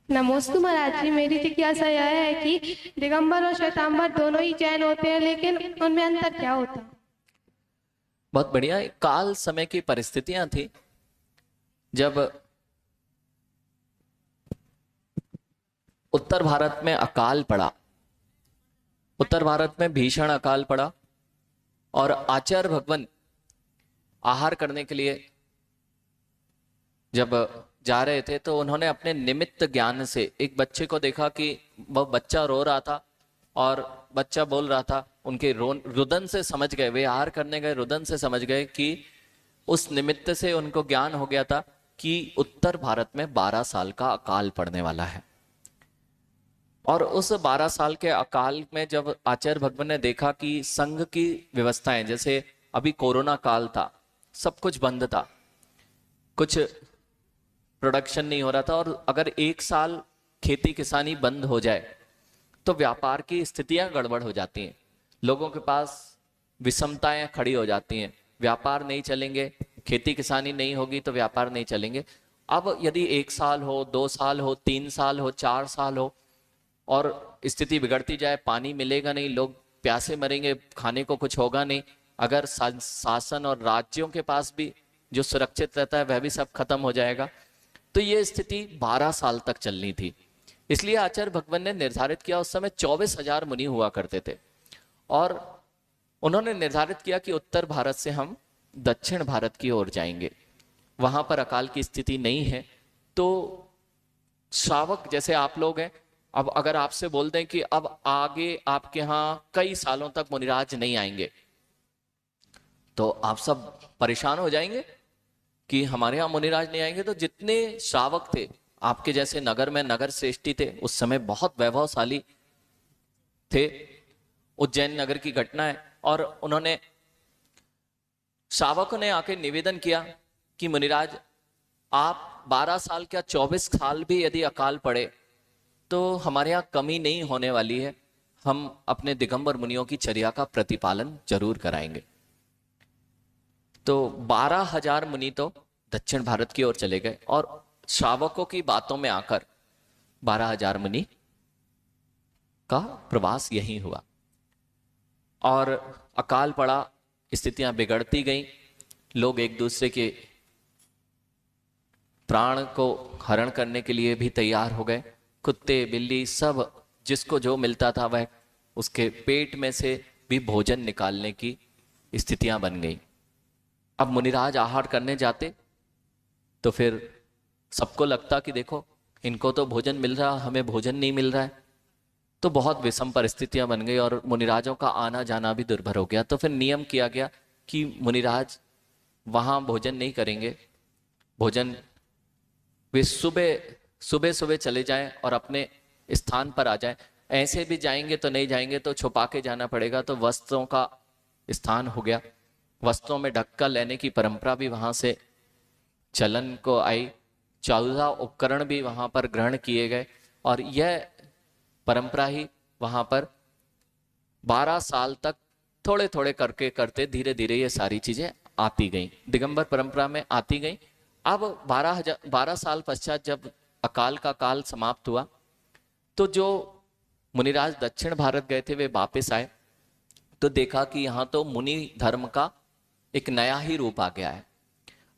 नमोस्तु महाराज जी, मेरी जिज्ञासा यह है कि दिगंबर और श्वेतांबर दोनों ही जैन होते हैं, लेकिन उनमें अंतर क्या होता है? बहुत बढ़िया। काल समय की परिस्थितियां थी जब उत्तर भारत में अकाल पड़ा, उत्तर भारत में भीषण अकाल पड़ा और आचार्य भगवान आहार करने के लिए जब जा रहे थे तो उन्होंने अपने निमित्त ज्ञान से एक बच्चे को देखा कि वह बच्चा रो रहा था और बच्चा बोल रहा था। उनके रुदन से समझ गए, वे आहार करने गए, रुदन से समझ गए कि उस निमित्त से उनको ज्ञान हो गया था कि उत्तर भारत में 12 साल का अकाल पड़ने वाला है। और उस 12 साल के अकाल में जब आचार्य भगवान ने देखा कि संघ की व्यवस्थाएं, जैसे अभी कोरोना काल था, सब कुछ बंद था, कुछ प्रोडक्शन नहीं हो रहा था, और अगर एक साल खेती किसानी बंद हो जाए तो व्यापार की स्थितियां गड़बड़ हो जाती हैं, लोगों के पास विषमताएं खड़ी हो जाती हैं, व्यापार नहीं चलेंगे, खेती किसानी नहीं होगी तो व्यापार नहीं चलेंगे। अब यदि 1 साल हो, 2 साल हो, 3 साल हो, 4 साल हो और स्थिति बिगड़ती जाए, पानी मिलेगा नहीं, लोग प्यासे मरेंगे, खाने को कुछ होगा नहीं, अगर शासन और राज्यों के पास भी जो सुरक्षित रहता है वह भी सब खत्म हो जाएगा, तो ये स्थिति 12 साल तक चलनी थी। इसलिए आचार्य भगवान ने निर्धारित किया, उस समय 24,000 मुनि हुआ करते थे, और उन्होंने निर्धारित किया कि उत्तर भारत से हम दक्षिण भारत की ओर जाएंगे, वहां पर अकाल की स्थिति नहीं है। तो श्रावक जैसे आप लोग हैं, अब अगर आपसे बोल दें कि अब आगे आपके यहाँ कई सालों तक मुनिराज नहीं आएंगे, तो आप सब परेशान हो जाएंगे कि हमारे यहाँ मुनिराज नहीं आएंगे। तो जितने श्रावक थे आपके जैसे नगर में नगर श्रेष्ठी थे, उस समय बहुत वैभवशाली थे, उज्जैन नगर की घटना है, और उन्होंने श्रावकों ने आके निवेदन किया कि मुनिराज आप 12 साल क्या 24 साल भी यदि अकाल पड़े तो हमारे यहाँ कमी नहीं होने वाली है, हम अपने दिगंबर मुनियों की चर्या का प्रतिपालन जरूर कराएंगे। तो 12,000 मुनि तो दक्षिण भारत की ओर चले गए, और श्रावकों की बातों में आकर 12,000 मुनि का प्रवास यहीं हुआ, और अकाल पड़ा, स्थितियां बिगड़ती गईं, लोग एक दूसरे के प्राण को हरण करने के लिए भी तैयार हो गए, कुत्ते बिल्ली सब जिसको जो मिलता था वह उसके पेट में से भी भोजन निकालने की स्थितियां बन गई। अब मुनिराज आहार करने जाते तो फिर सबको लगता कि देखो इनको तो भोजन मिल रहा, हमें भोजन नहीं मिल रहा है, तो बहुत विषम परिस्थितियां बन गई और मुनिराजों का आना जाना भी दुर्भर हो गया। तो फिर नियम किया गया कि मुनिराज वहां भोजन नहीं करेंगे, भोजन वे सुबह सुबह सुबह चले जाएं और अपने स्थान पर आ जाएं। ऐसे भी जाएंगे तो नहीं जाएंगे तो छुपा के जाना पड़ेगा, तो वस्त्रों का स्थान हो गया, वस्त्रों में ढक्कन लेने की परंपरा भी वहां से चलन को आई, 14 उपकरण भी वहां पर ग्रहण किए गए, और यह परंपरा ही वहां पर 12 साल तक थोड़े थोड़े करके करते धीरे धीरे ये सारी चीजें आती गई, दिगंबर परंपरा में आती गई। अब 12 साल पश्चात जब अकाल का काल समाप्त हुआ तो जो मुनिराज दक्षिण भारत गए थे वे वापस आए, तो देखा कि यहाँ तो मुनि धर्म का एक नया ही रूप आ गया है।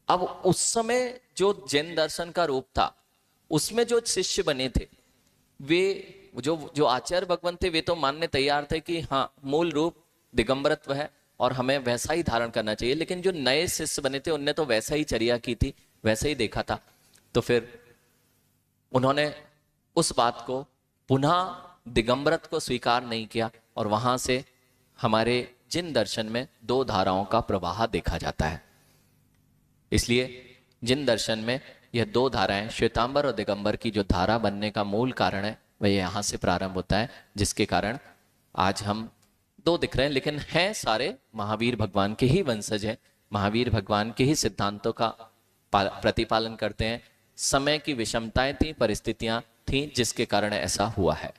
अब उस समय जो जैन दर्शन का रूप था उसमें जो शिष्य बने थे वे जो जो आचार्य भगवान थे वे तो मानने तैयार थे कि हाँ मूल रूप दिगंबरत्व है और हमें वैसा ही धारण करना चाहिए, लेकिन जो नए शिष्य बने थे उनने तो वैसा ही चर्या की थी, वैसे ही देखा था। तो फिर उन्होंने उस बात को पुनः दिगंबरत्व को स्वीकार नहीं किया, और वहां से हमारे जिन दर्शन में 2 धाराओं का प्रवाह देखा जाता है। इसलिए जिन दर्शन में यह 2 धाराएं श्वेतांबर और दिगंबर की जो धारा बनने का मूल कारण है वह यहाँ से प्रारंभ होता है, जिसके कारण आज हम 2 दिख रहे हैं, लेकिन हैं सारे महावीर भगवान के ही वंशज हैं, महावीर भगवान के ही सिद्धांतों का प्रतिपालन करते हैं। समय की विषमताएं थी, परिस्थितियां थी जिसके कारण ऐसा हुआ है।